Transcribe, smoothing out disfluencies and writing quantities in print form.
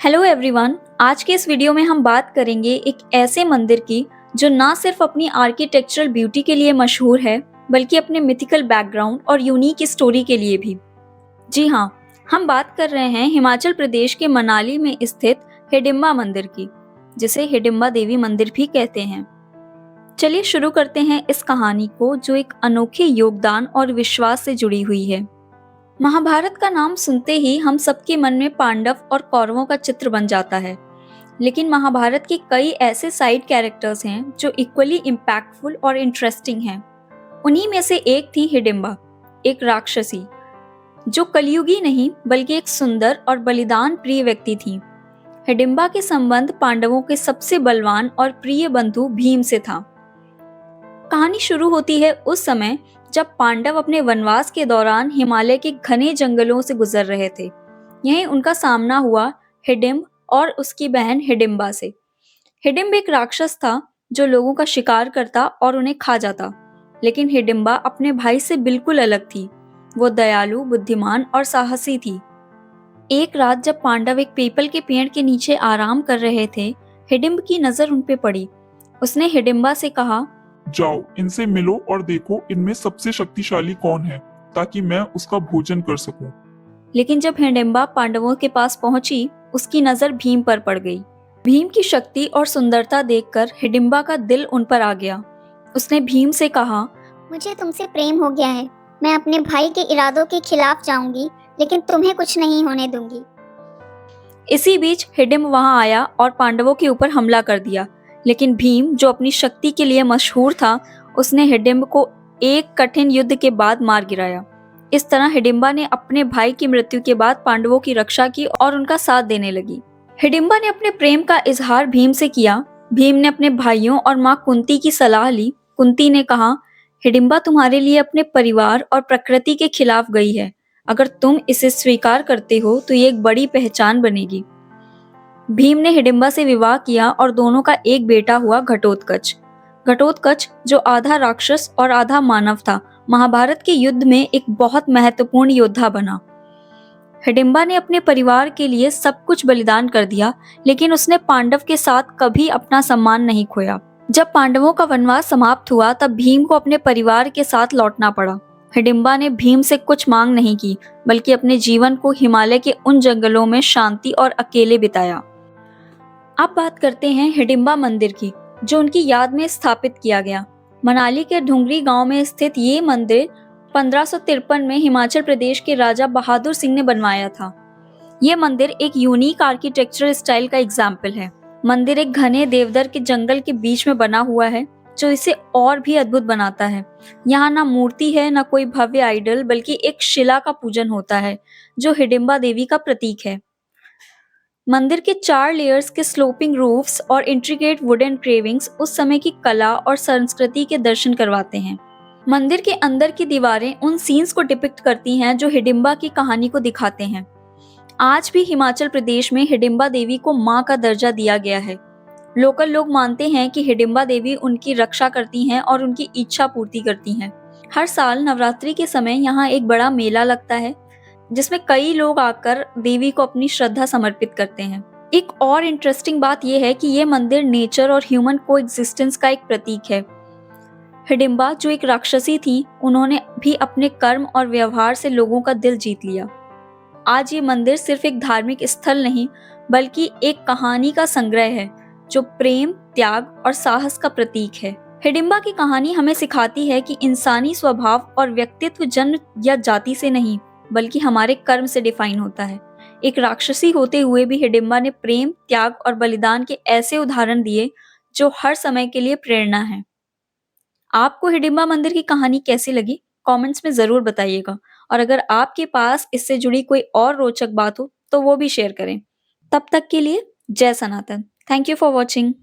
Hello everyone. आज के इस वीडियो में हम बात करेंगे एक ऐसे मंदिर की जो ना सिर्फ अपनी आर्किटेक्चरल ब्यूटी के लिए मशहूर है बल्कि अपने मिथिकल बैकग्राउंड और यूनिक स्टोरी के लिए भी। जी हाँ, हम बात कर रहे हैं हिमाचल प्रदेश के मनाली में स्थित हिडिंबा मंदिर की, जिसे हिडिंबा देवी मंदिर भी कहते हैं। चलिए शुरू करते हैं इस कहानी को जो एक अनोखे योगदान और विश्वास से जुड़ी हुई है। महाभारत का नाम सुनते ही हम सबके मन में पांडव और कौरवों का चित्र बन जाता है, लेकिन महाभारत के कई ऐसे साइड कैरेक्टर्स हैं जो इक्वली इम्पैक्टफुल और इंटरेस्टिंग हैं। उन्हीं में से एक थी हिडिंबा, एक राक्षसी जो कलयुगी नहीं बल्कि एक सुंदर और बलिदान प्रिय व्यक्ति थी। हिडिंबा के संबंध पांडवों के सबसे बलवान और प्रिय बंधु भीम से था। कहानी शुरू होती है उस समय जब पांडव अपने वनवास के दौरान हिमालय के घने जंगलों से गुजर रहे थे। यहीं उनका सामना हुआ हिडिंब और उसकी बहन हिडिंबा से। हिडिंब एक राक्षस था जो लोगों का शिकार करता और उन्हें खा जाता, लेकिन हिडिंबा अपने भाई से बिल्कुल अलग थी। वो दयालु, बुद्धिमान और साहसी थी। एक रात जब पांडव एक पीपल के पेड़ के नीचे आराम कर रहे थे, हिडिंब की नजर उन पे पड़ी। उसने हिडिंबा से कहा, जाओ इनसे मिलो और देखो इनमें सबसे शक्तिशाली कौन है, ताकि मैं उसका भोजन कर सकूं। लेकिन जब हिडिंबा पांडवों के पास पहुंची, उसकी नजर भीम पर पड़ गई। भीम की शक्ति और सुंदरता देखकर हिडिंबा का दिल उन पर आ गया। उसने भीम से कहा, मुझे तुमसे प्रेम हो गया है। मैं अपने भाई के इरादों के खिलाफ जाऊंगी, लेकिन तुम्हें कुछ नहीं होने दूंगी। इसी बीच हिडिंब वहां आया और पांडवों के ऊपर हमला कर दिया, लेकिन भीम जो अपनी शक्ति के लिए मशहूर था, उसने हिडिंब को एक कठिन युद्ध के बाद मार गिराया। इस तरह हिडिंबा ने अपने भाई की मृत्यु के बाद पांडवों की रक्षा की और उनका साथ देने लगी। हिडिंबा ने अपने प्रेम का इजहार भीम से किया। भीम ने अपने भाइयों और माँ कुंती की सलाह ली। कुंती ने कहा, हिडिंबा तुम्हारे लिए अपने परिवार और प्रकृति के खिलाफ गई है। अगर तुम इसे स्वीकार करते हो तो ये एक बड़ी पहचान बनेगी। भीम ने हिडिंबा से विवाह किया और दोनों का एक बेटा हुआ घटोत्कच। घटोत्कच जो आधा राक्षस और आधा मानव था, महाभारत के युद्ध में एक बहुत महत्वपूर्ण योद्धा बना। हिडिंबा ने अपने परिवार के लिए सब कुछ बलिदान कर दिया, लेकिन उसने पांडव के साथ कभी अपना सम्मान नहीं खोया। जब पांडवों का वनवास समाप्त हुआ तब भीम को अपने परिवार के साथ लौटना पड़ा। हिडिंबा ने भीम से कुछ मांग नहीं की, बल्कि अपने जीवन को हिमालय के उन जंगलों में शांति और अकेले बिताया। अब बात करते हैं हिडिंबा मंदिर की, जो उनकी याद में स्थापित किया गया। मनाली के ढुंगरी गांव में स्थित ये मंदिर 1553 में हिमाचल प्रदेश के राजा बहादुर सिंह ने बनवाया था। ये मंदिर एक यूनिक आर्किटेक्चरल स्टाइल का एग्जाम्पल है। मंदिर एक घने देवदार के जंगल के बीच में बना हुआ है, जो इसे और भी अद्भुत बनाता है। यहाँ ना मूर्ति है, ना कोई भव्य आइडल, बल्कि एक शिला का पूजन होता है जो हिडिंबा देवी का प्रतीक है। मंदिर के 4 लेयर्स के स्लोपिंग रूफ्स और इंट्रिकेट वुडन क्रेविंग्स उस समय की कला और संस्कृति के दर्शन करवाते हैं। मंदिर के अंदर की दीवारें उन सीन्स को डिपिक्ट करती हैं जो हिडिंबा की कहानी को दिखाते हैं। आज भी हिमाचल प्रदेश में हिडिंबा देवी को मां का दर्जा दिया गया है। लोकल लोग मानते हैं कि हिडिंबा देवी उनकी रक्षा करती हैं और उनकी इच्छा पूर्ति करती हैं। हर साल नवरात्रि के समय यहाँ एक बड़ा मेला लगता है, जिसमें कई लोग आकर देवी को अपनी श्रद्धा समर्पित करते हैं। एक और इंटरेस्टिंग बात यह है कि यह मंदिर नेचर और ह्यूमन कोएग्जिस्टेंस का एक प्रतीक है। हिडिंबा जो एक राक्षसी थी, उन्होंने भी अपने कर्म और व्यवहार से लोगों का दिल जीत लिया। आज ये मंदिर सिर्फ एक धार्मिक स्थल नहीं, बल्कि एक कहानी का संग्रह है जो प्रेम, त्याग और साहस का प्रतीक है। हिडिंबा की कहानी हमें सिखाती है कि इंसानी स्वभाव और व्यक्तित्व जन्म या जाति से नहीं, बल्कि हमारे कर्म से डिफाइन होता है। एक राक्षसी होते हुए भी हिडिंबा ने प्रेम, त्याग और बलिदान के ऐसे उदाहरण दिए जो हर समय के लिए प्रेरणा है। आपको हिडिंबा मंदिर की कहानी कैसी लगी? कमेंट्स में जरूर बताइएगा। और अगर आपके पास इससे जुड़ी कोई और रोचक बात हो तो वो भी शेयर करें। तब तक के लिए जय सनातन। Thank you for watching.